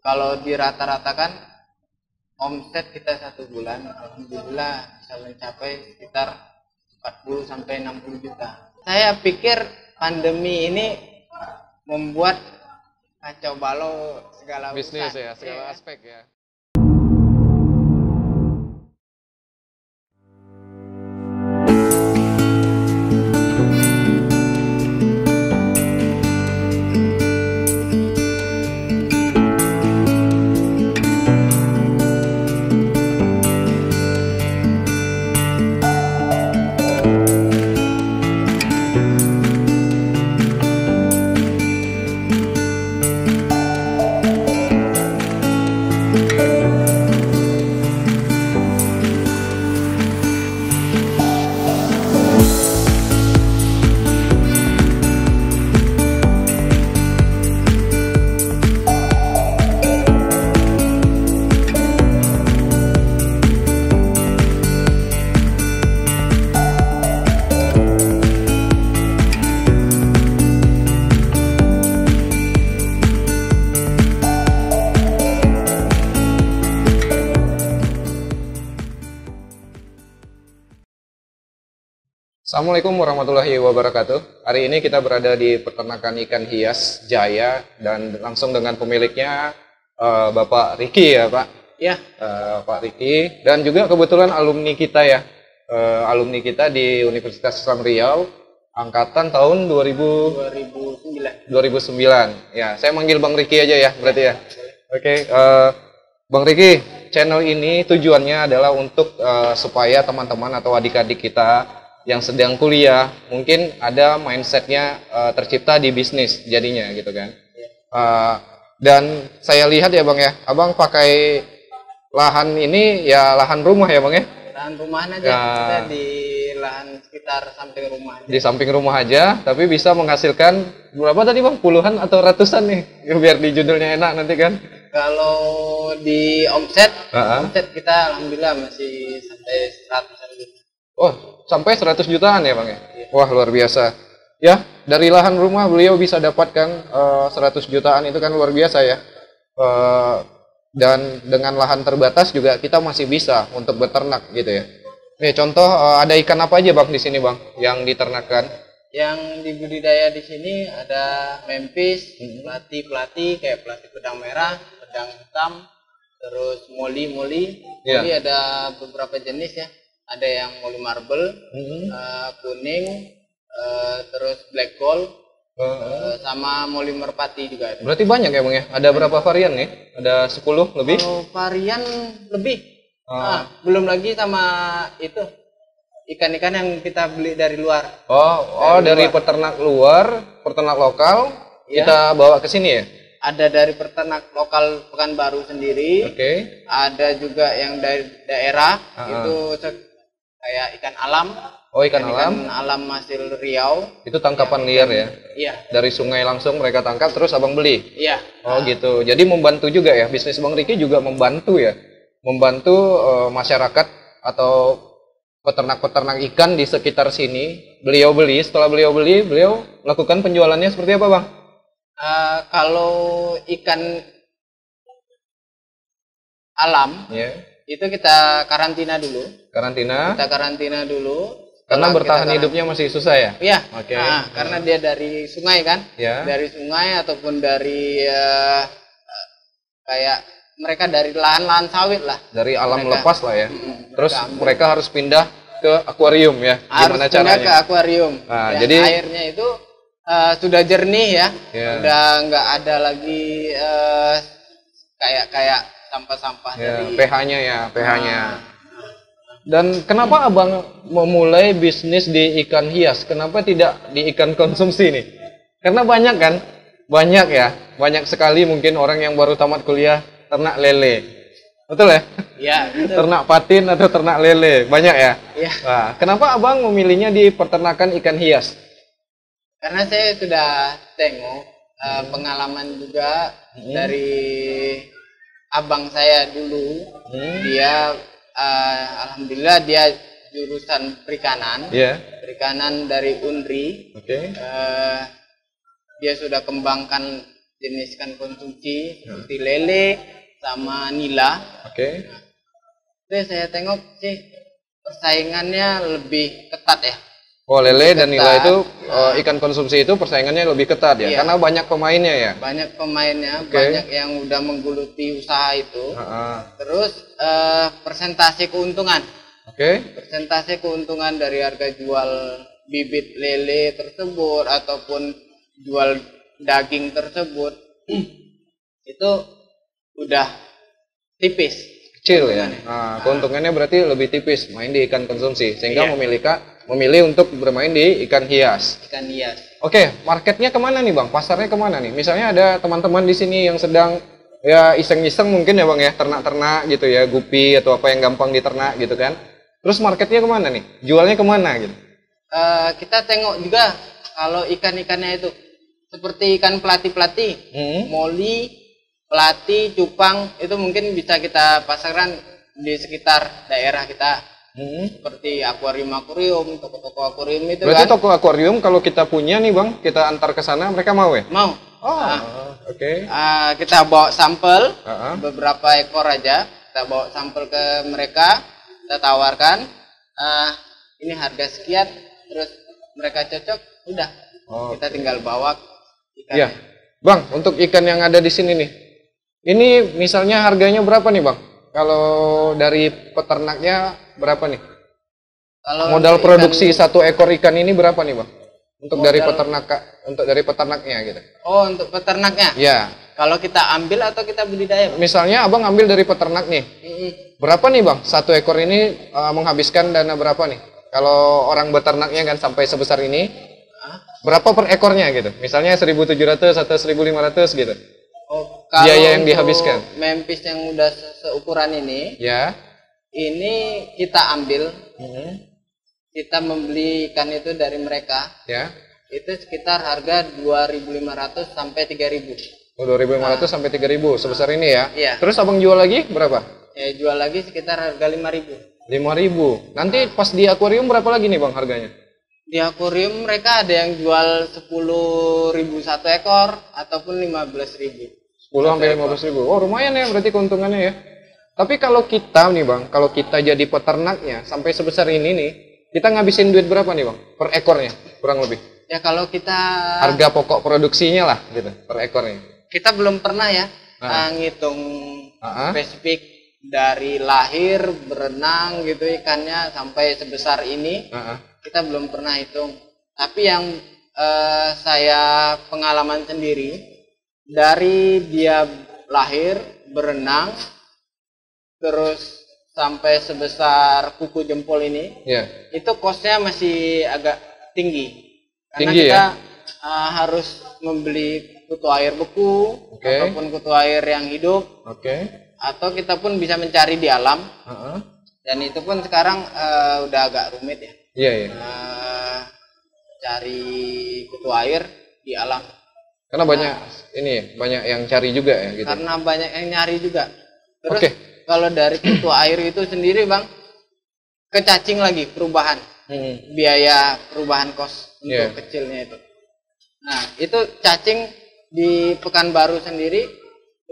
Kalau dirata-ratakan omset kita 1 bulan, alhamdulillah bisa mencapai sekitar 40 sampai 60 juta. Saya pikir pandemi ini membuat kacau balau segala Bisnis urusan. ya, segala aspek ya. Assalamualaikum warahmatullahi wabarakatuh. Hari ini kita berada di peternakan ikan hias Jaya dan langsung dengan pemiliknya Bapak Riki ya Pak. Ya, Pak Riki dan juga kebetulan alumni kita ya, alumni kita di Universitas Islam Riau angkatan tahun 2009. 2009. Ya, saya manggil Bang Riki aja ya berarti ya. Oke, Bang Riki, channel ini tujuannya adalah untuk supaya teman-teman atau adik-adik kita yang sedang kuliah mungkin ada mindsetnya tercipta di bisnis jadinya gitu kan. Dan saya lihat ya Bang ya, Abang pakai lahan ini ya lahan rumah ya Bang ya? Lahan rumahan aja, kita di lahan sekitar samping rumah aja. Di samping rumah aja, tapi bisa menghasilkan berapa tadi Bang? Puluhan atau ratusan nih? Biar di judulnya enak nanti kan. Kalau di omset, omset kita alhamdulillah masih sampai 100-an juta. Oh, sampai 100 jutaan ya Bang ya? Wah, luar biasa. Ya, dari lahan rumah beliau bisa dapatkan 100 jutaan, itu kan luar biasa ya. Dan dengan lahan terbatas juga kita masih bisa untuk beternak gitu ya. Nih contoh ada ikan apa aja Bang di sini Bang yang diternakan? Yang dibudidaya di sini ada Memphis, pelati kayak pelati pedang merah, pedang hitam, terus moli ada beberapa jenis ya. Ada yang moli marble, kuning, terus black gold, sama moli merpati juga ada. Berarti banyak ya Bang ya? Ada berapa varian nih? Ada 10 lebih? Kalau varian lebih. Belum lagi sama itu ikan-ikan yang kita beli dari luar. Dari peternak luar, peternak lokal ya, kita bawa ke sini ya? Ada dari peternak lokal Pekanbaru sendiri. Oke. Ada juga yang dari daerah itu kayak ikan alam. Oh, ikan alam. Ikan alam hasil Riau. Itu tangkapan liar ya? Iya. Dari sungai langsung mereka tangkap terus Abang beli? Iya. Oh gitu. Jadi membantu juga ya, bisnis Bang Riki juga membantu ya. Membantu masyarakat atau peternak-peternak ikan di sekitar sini. Beliau beli, setelah beliau beli, beliau lakukan penjualannya seperti apa Bang? Kalau ikan alam, itu kita karantina dulu. Kita karantina dulu. Karena bertahan hidupnya masih susah ya? Iya. Oke. Karena dia dari sungai kan? Ya. Dari sungai ataupun dari kayak mereka dari lahan-lahan sawit lah. Dari alam lepas lah ya. Terus mereka harus pindah ke akuarium ya? Harus pindah ke akuarium. Nah, jadi airnya itu sudah jernih ya. Udah nggak ada lagi kayak sampah-sampah dari pH-nya ya, pH-nya. Dan kenapa Abang memulai bisnis di ikan hias? Kenapa tidak di ikan konsumsi nih? Karena banyak kan? Banyak ya. Banyak sekali mungkin orang yang baru tamat kuliah ternak lele. Betul ya? Iya, betul. Ternak patin atau ternak lele. Banyak ya? Iya. Nah, kenapa Abang memilihnya di peternakan ikan hias? Karena saya sudah tengok pengalaman juga dari abang saya dulu. Dia alhamdulillah dia jurusan perikanan. Perikanan dari Unri. Dia sudah kembangkan jenis ikan konsumsi seperti lele sama nila. Oke. Itu saya tengok sih persaingannya lebih ketat ya. Oh, lele dan nila ketat. itu ikan konsumsi itu persaingannya lebih ketat ya, Iya. karena banyak pemainnya ya. Banyak pemainnya, Oke. banyak yang udah menggeluti usaha itu. Terus persentase keuntungan. Oke. Persentase keuntungan dari harga jual bibit lele tersebut ataupun jual daging tersebut itu udah tipis. Kecil ya. Keuntungannya. Keuntungannya berarti lebih tipis main di ikan konsumsi, sehingga Iya. memilih untuk bermain di ikan hias. Ikan hias. Oke, marketnya kemana nih bang? Pasarnya kemana nih? Misalnya ada teman-teman di sini yang sedang ya iseng-iseng mungkin ya bang ya, ternak-ternak gitu ya, gupi atau apa yang gampang diternak gitu kan. Terus marketnya kemana nih? Jualnya kemana gitu? Kita tengok juga kalau ikan-ikannya itu seperti ikan pelati-pelati, moli, pelati, cupang itu mungkin bisa kita pasarkan di sekitar daerah kita. Seperti akuarium, toko-toko akuarium itu. Berarti kan toko akuarium kalau kita punya nih bang, kita antar ke sana mereka mau ya? mau. Oke. Kita bawa sampel beberapa beberapa ekor aja, kita bawa sampel ke mereka, kita tawarkan ini harga sekian, terus mereka cocok, udah kita tinggal bawa ikannya. Iya, bang. Untuk ikan yang ada di sini nih, ini misalnya harganya berapa nih bang? Kalau dari peternaknya berapa nih? Kalau Modal untuk produksi satu ekor ikan ini berapa nih bang? Untuk dari peternaknya gitu. Oh, untuk peternaknya? Ya. Kalau kita ambil atau kita budidaya, Bang? Misalnya abang ambil dari peternak nih, berapa nih bang? Satu ekor ini menghabiskan dana berapa nih? Kalau orang beternaknya kan sampai sebesar ini, berapa per ekornya gitu? Misalnya 1.700 atau 1.500 gitu. Oh, kalau biaya yang untuk dihabiskan. Memphis yang udah seukuran ini, Ya. ini kita ambil, kita membeli ikan itu dari mereka, Ya. itu sekitar harga 2.500 sampai 3.000. Oh, 2.500 sampai 3.000 sebesar ini ya. Iya. Terus abang jual lagi berapa? Ya, jual lagi sekitar harga 5.000. 5.000. Nanti pas di akuarium berapa lagi nih bang harganya? Di akuarium mereka ada yang jual 10.000 satu ekor ataupun 15.000. 10 sampai 15.000. Oh, lumayan ya berarti keuntungannya ya. Tapi kalau kita nih bang, kalau kita jadi peternaknya sampai sebesar ini nih, kita ngabisin duit berapa nih bang per ekornya kurang lebih? Ya kalau kita Harga pokok produksinya lah gitu per ekornya. Kita belum pernah ya ngitung spesifik dari lahir berenang gitu ikannya sampai sebesar ini. Kita belum pernah hitung. Tapi yang saya pengalaman sendiri, dari dia lahir berenang terus sampai sebesar kuku jempol ini, itu kosnya masih agak tinggi. Karena Tinggi, kita harus membeli kutu air beku ataupun kutu air yang hidup. Atau kita pun bisa mencari di alam. Dan itu pun sekarang udah agak rumit ya. Cari kutu air di alam. Karena banyak banyak yang cari juga ya gitu. Karena banyak yang nyari juga. Terus kalau dari kutu air itu sendiri bang, kecacing lagi perubahan. Biaya perubahan kos untuk kecilnya itu. Nah itu cacing di Pekanbaru sendiri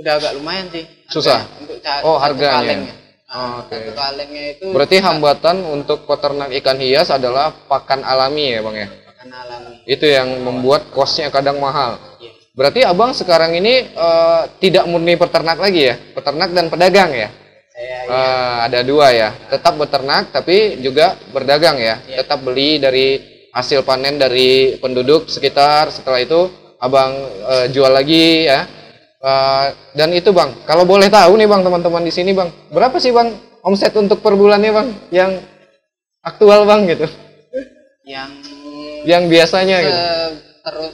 udah agak lumayan sih. Susah? Untuk harganya. Satu kalengnya itu. Berarti hambatan untuk peternak ikan hias adalah pakan alami ya bang ya? Pakan alami. Itu yang membuat kosnya kadang mahal. Berarti abang sekarang ini tidak murni peternak lagi ya? Peternak dan pedagang ya? Ada dua ya, tetap beternak tapi juga berdagang ya, tetap beli dari hasil panen dari penduduk sekitar, setelah itu abang jual lagi ya. Dan itu bang, kalau boleh tahu nih bang, teman-teman di sini bang, berapa sih bang omset untuk per bulannya bang yang aktual bang gitu? Yang biasanya gitu? Terus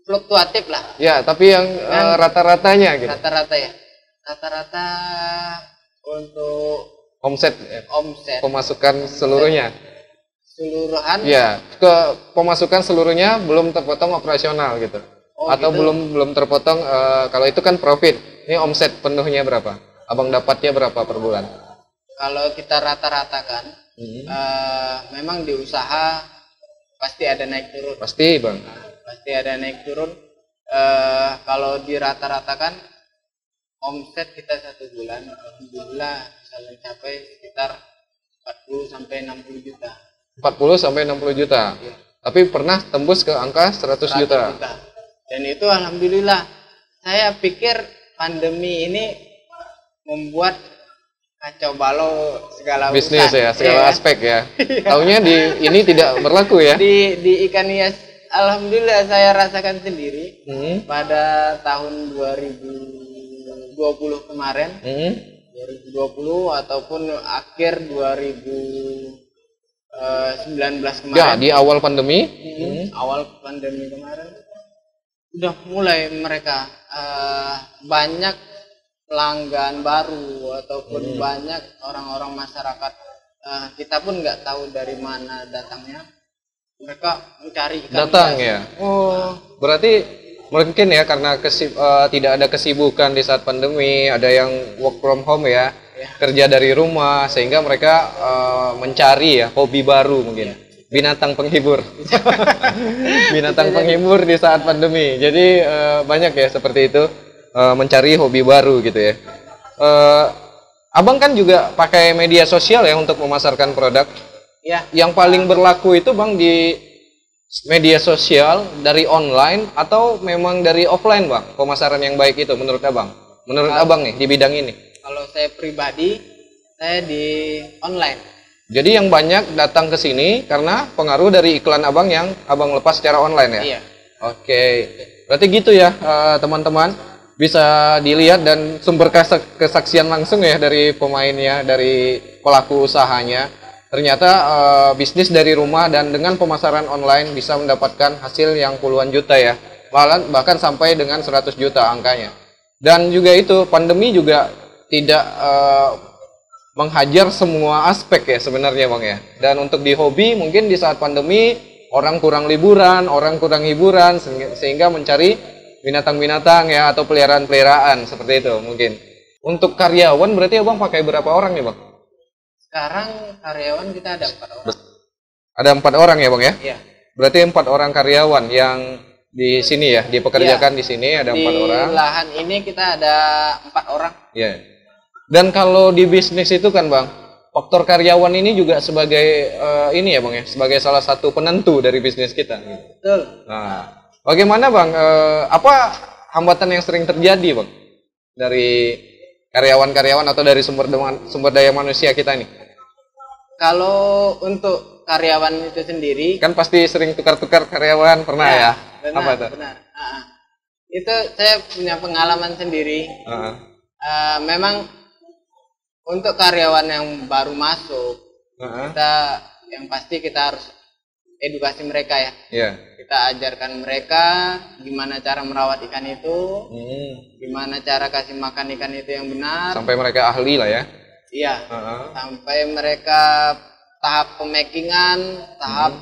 fluktuatif lah. Ya, tapi yang rata-ratanya gitu. Rata-rata ya. Rata-rata untuk omset pemasukan seluruhnya. Keseluruhan? Ya, ke pemasukan seluruhnya belum terpotong operasional gitu. Atau gitu? belum terpotong kalau itu kan profit. Ini omset penuhnya berapa? Abang dapatnya berapa per bulan? Kalau kita rata-ratakan, memang di usaha pasti ada naik turun. Pasti bang. Pasti ada naik turun. Kalau di rata-ratakan omset kita 1 bulan, alhamdulillah bisa mencapai sekitar 40 sampai 60 juta. 40 sampai 60 juta. Iya. Tapi pernah tembus ke angka 100 juta. Dan itu alhamdulillah. Saya pikir pandemi ini membuat kacau balau segala Bisnis urusan. ya, segala aspek ya. Taunya ini tidak berlaku ya. Di ikan hias alhamdulillah saya rasakan sendiri pada tahun 2020 kemarin. 2020 ataupun akhir 2019 kemarin. Ya, di awal pandemi. Awal pandemi kemarin udah mulai mereka banyak pelanggan baru ataupun banyak orang-orang masyarakat, kita pun nggak tahu dari mana datangnya, mereka mencari ikan Datang hias. ya. Oh, berarti mungkin ya karena tidak ada kesibukan di saat pandemi, ada yang work from home ya, kerja dari rumah, sehingga mereka mencari ya hobi baru mungkin. Binatang penghibur. Binatang penghibur di saat pandemi. Jadi banyak ya seperti itu, mencari hobi baru gitu ya. Abang kan juga pakai media sosial ya untuk memasarkan produk. Ya. Yang paling berlaku itu Bang di media sosial dari online atau memang dari offline Bang? Pemasaran yang baik itu menurut Abang? Menurut Abang nih di bidang ini? Kalau saya pribadi, saya di online. Jadi yang banyak datang ke sini karena pengaruh dari iklan Abang yang Abang lepas secara online ya? Iya. Oke. Berarti gitu ya teman-teman. Bisa dilihat dan sumber kesaksian langsung ya dari pemainnya, dari pelaku usahanya. Ternyata bisnis dari rumah dan dengan pemasaran online bisa mendapatkan hasil yang puluhan juta ya. Bahkan sampai dengan 100 juta angkanya. Dan juga itu pandemi juga tidak menghajar semua aspek ya sebenarnya Bang ya. Dan untuk di hobi mungkin di saat pandemi orang kurang liburan, orang kurang hiburan sehingga mencari binatang-binatang ya atau peliharaan-peliharaan seperti itu mungkin. Untuk karyawan berarti Abang pakai berapa orang nih Bang? Sekarang karyawan kita ada 4 orang. Ada 4 orang ya Bang ya? Iya. Berarti 4 orang karyawan yang di sini ya, dipekerjakan di sini ada 4 orang. Di lahan ini kita ada 4 orang. Iya. Dan kalau di bisnis itu kan Bang, faktor karyawan ini juga sebagai ini ya Bang ya, sebagai salah satu penentu dari bisnis kita. Betul. Nah, bagaimana Bang, apa hambatan yang sering terjadi Bang dari karyawan-karyawan atau dari sumber daya manusia kita nih? Kalau untuk karyawan itu sendiri, kan pasti sering tukar-tukar karyawan, pernah ya? Benar, apa tuh? benar. Itu saya punya pengalaman sendiri. Memang untuk karyawan yang baru masuk, kita yang pasti kita harus edukasi mereka ya. Yeah. Kita ajarkan mereka gimana cara merawat ikan itu, gimana cara kasih makan ikan itu yang benar. Sampai mereka ahli lah ya. Iya. Sampai mereka tahap pemakingan, tahap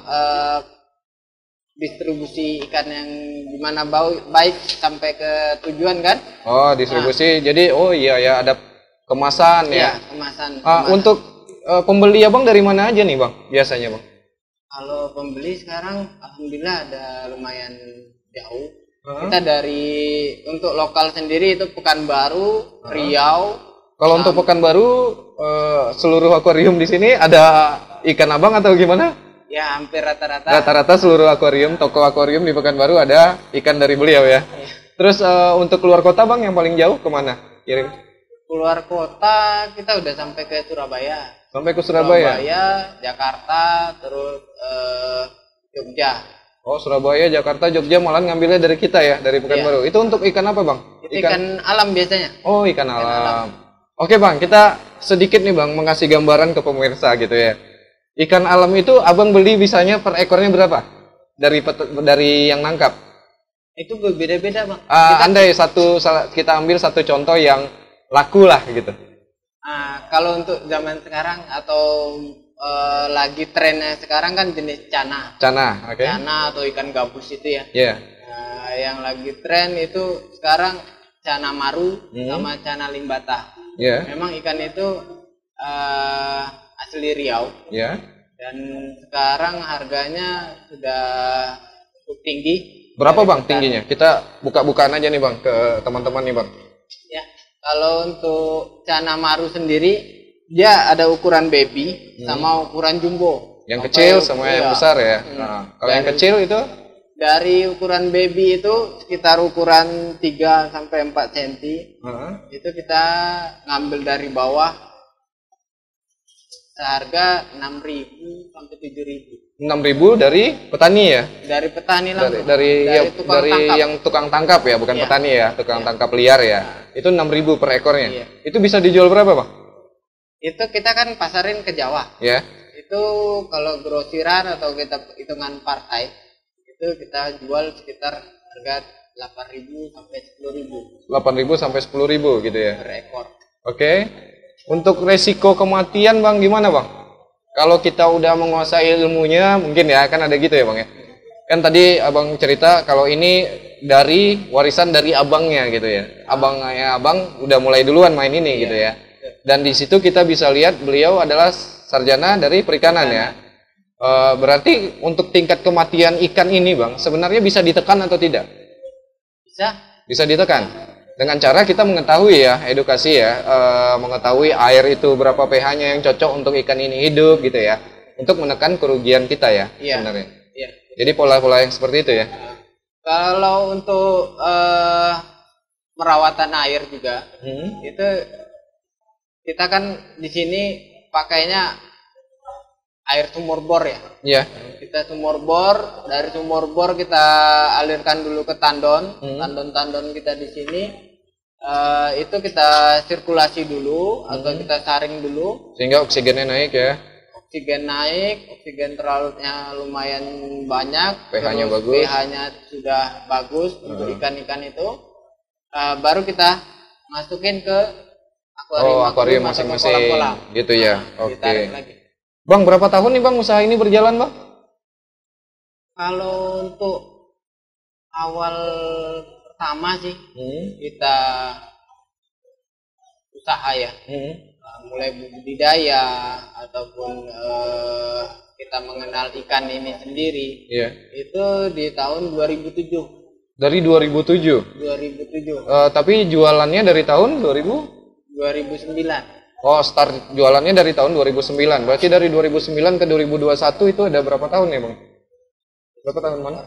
distribusi ikan yang gimana baik sampai ke tujuan kan? Oh, distribusi. Jadi oh iya ya ada kemasan ya. Kemasan. Untuk pembeli Abang dari mana aja nih Bang biasanya Bang? Kalau pembeli sekarang alhamdulillah ada lumayan jauh. Kita dari untuk lokal sendiri itu Pekanbaru, Riau. Kalau untuk Pekanbaru seluruh akuarium di sini ada ikan Abang atau gimana? Ya hampir rata-rata. Rata-rata seluruh akuarium, toko akuarium di Pekanbaru ada ikan dari beliau ya. Terus untuk keluar kota Bang yang paling jauh kemana kirim? Keluar kota kita udah sampai ke Surabaya. Sampai ke Surabaya? Surabaya, Jakarta, terus Jogja. Oh, Surabaya, Jakarta, Jogja malah ngambilnya dari kita ya, dari Pekanbaru. Itu untuk ikan apa Bang? Ikan alam biasanya. Oh, ikan alam. Oke Bang, kita sedikit nih Bang mengasih gambaran ke pemirsa gitu ya. Ikan alam itu Abang beli bisanya per ekornya berapa? Dari yang nangkap? Itu berbeda-beda Bang. Andai kita ambil satu contoh yang laku lah gitu. Kalau untuk zaman sekarang atau lagi trennya sekarang kan jenis cana. Cana, oke. Cana atau ikan gabus itu ya. Iya. Yang lagi tren itu sekarang cana maru sama cana limbata. Iya. Memang ikan itu asli Riau. Iya. Dan sekarang harganya sudah cukup tinggi. Berapa Bang tingginya? Kita buka-bukaan aja nih Bang ke teman-teman nih Bang. Ya, kalau untuk Cana Maru sendiri dia ada ukuran baby sama ukuran jumbo. Yang kecil sama yang besar ya. Nah, kalau yang kecil itu dari ukuran baby itu sekitar ukuran 3 sampai 4 cm. Itu kita ngambil dari bawah seharga 6.000 sampai 7.000. 6.000 dari petani ya? Dari petani langsung. Dari yang tukang tangkap ya, bukan petani ya, tukang tangkap liar ya. Itu 6.000 per ekornya. Iya. Itu bisa dijual berapa, Bang? Itu kita kan pasarin ke Jawa. Ya. Itu kalau grosiran atau kita hitungan partai, itu kita jual sekitar harga 8.000 sampai 10.000. 8.000 sampai 10.000 gitu ya. Per ekor. Oke. Untuk resiko kematian Bang gimana Bang? Kalau kita udah menguasai ilmunya mungkin ya, kan ada gitu ya Bang ya. Kan tadi Abang cerita kalau ini dari warisan dari abangnya gitu ya. Abangnya Abang udah mulai duluan main ini gitu ya. Dan di situ kita bisa lihat beliau adalah sarjana dari perikanan ya. Berarti untuk tingkat kematian ikan ini Bang, sebenarnya bisa ditekan atau tidak? Bisa ditekan. Dengan cara kita mengetahui ya, edukasi ya, mengetahui air itu berapa pH-nya yang cocok untuk ikan ini hidup gitu ya. Untuk menekan kerugian kita ya sebenarnya. Iya. Jadi pola-pola yang seperti itu ya. Kalau untuk merawatan air juga, itu kita kan di sini pakainya air sumur bor ya. Iya. Kita sumur bor, dari sumur bor kita alirkan dulu ke tandon, tandon-tandon kita di sini. Itu kita sirkulasi dulu atau kita saring dulu sehingga oksigennya naik ya. Oksigen naik, oksigen terlarutnya lumayan banyak, pH-nya bagus. pH-nya sudah bagus untuk ikan-ikan itu. Baru kita masukin ke akuarium masing-masing gitu ya. Oke. Bang, berapa tahun nih Bang usaha ini berjalan Bang? Kalau untuk awal pertama sih kita usaha ya, mulai budidaya ataupun kita mengenal ikan ini sendiri, itu di tahun 2007. Dari 2007? 2007. Tapi jualannya dari tahun 2009. Oh, start jualannya dari tahun 2009. Berarti dari 2009 ke 2021 itu ada berapa tahun ya Bang? Berapa tahun Bang?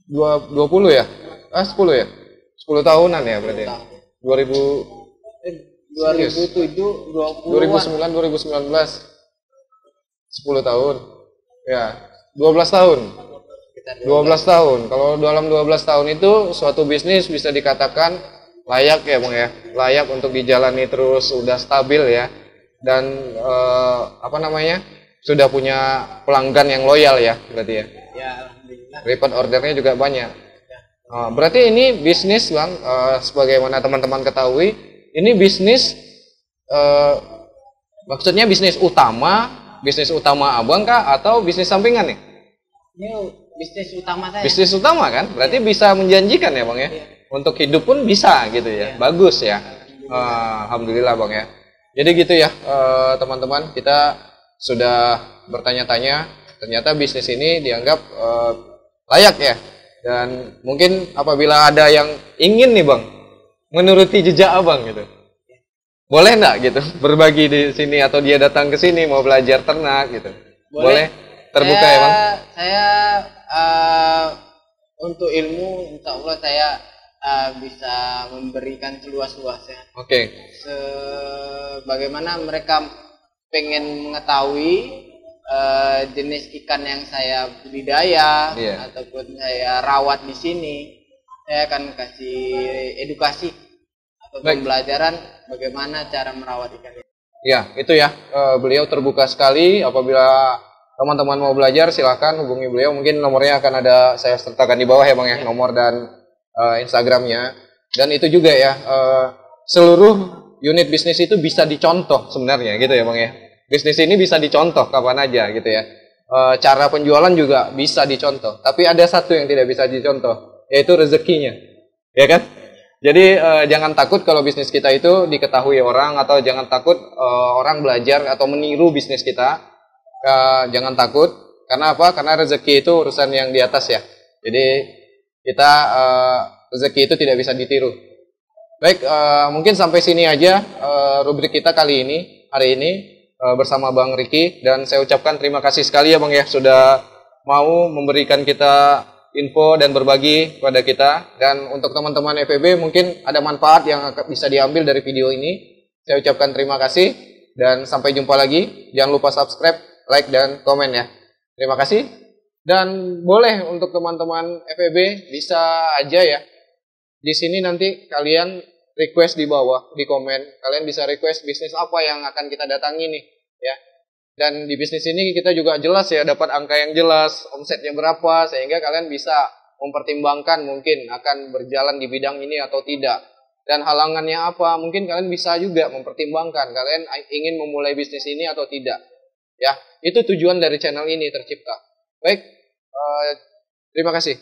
20 ya? 10 ya? 10 tahunan ya berarti ya? 2007, 2009, 2019 10 tahun ya, 12 tahun 12 tahun. Kalau dalam 12 tahun itu suatu bisnis bisa dikatakan layak ya Bang ya, layak untuk dijalani terus, udah stabil ya, dan sudah punya pelanggan yang loyal ya berarti ya. Ya, alhamdulillah. Repeat ordernya juga banyak. Berarti ini bisnis Bang, sebagaimana teman-teman ketahui, ini bisnis maksudnya bisnis utama Abang kah atau bisnis sampingan nih? Ini bisnis utama saya. Bisnis utama kan? Berarti bisa menjanjikan ya Bang ya? Untuk hidup pun bisa gitu ya. Bagus ya. Alhamdulillah Bang ya. Jadi gitu ya teman-teman, kita sudah bertanya-tanya, ternyata bisnis ini dianggap layak ya. Dan mungkin apabila ada yang ingin nih Bang menuruti jejak Abang gitu, boleh nggak gitu berbagi di sini atau dia datang ke sini mau belajar ternak gitu? Boleh. Terbuka ya Bang? Saya untuk ilmu insya Allah saya bisa memberikan seluas-luasnya. Oke. Bagaimana mereka pengen mengetahui jenis ikan yang saya budidaya ataupun saya rawat di sini, saya akan kasih edukasi atau pembelajaran bagaimana cara merawat ikan ini. Ya, itu ya. Beliau terbuka sekali. Apabila teman-teman mau belajar, silahkan hubungi beliau. Mungkin nomornya akan ada saya sertakan di bawah ya Bang ya, nomor dan Instagramnya. Dan itu juga ya, seluruh unit bisnis itu bisa dicontoh sebenarnya gitu ya Bang ya. Bisnis ini bisa dicontoh kapan aja gitu ya. Cara penjualan juga bisa dicontoh. Tapi ada satu yang tidak bisa dicontoh, yaitu rezekinya. Ya kan? Jadi jangan takut kalau bisnis kita itu diketahui orang, atau jangan takut orang belajar atau meniru bisnis kita. Jangan takut. Karena apa? Karena rezeki itu urusan yang di atas ya. Jadi kita rezeki itu tidak bisa ditiru. Baik, mungkin sampai sini aja rubrik kita kali ini, hari ini bersama Bang Riki, dan saya ucapkan terima kasih sekali ya Bang ya sudah mau memberikan kita info dan berbagi kepada kita. Dan untuk teman-teman FEB mungkin ada manfaat yang bisa diambil dari video ini. Saya ucapkan terima kasih dan sampai jumpa lagi. Jangan lupa subscribe, like, dan komen ya. Terima kasih. Dan boleh untuk teman-teman FEB bisa aja ya. Di sini nanti kalian request di bawah, di komen. Kalian bisa request bisnis apa yang akan kita datangi nih ya. Dan di bisnis ini kita juga jelas ya, dapat angka yang jelas, omsetnya berapa, sehingga kalian bisa mempertimbangkan mungkin akan berjalan di bidang ini atau tidak. Dan halangannya apa, mungkin kalian bisa juga mempertimbangkan, kalian ingin memulai bisnis ini atau tidak. Ya, itu tujuan dari channel ini tercipta. Baik, terima kasih.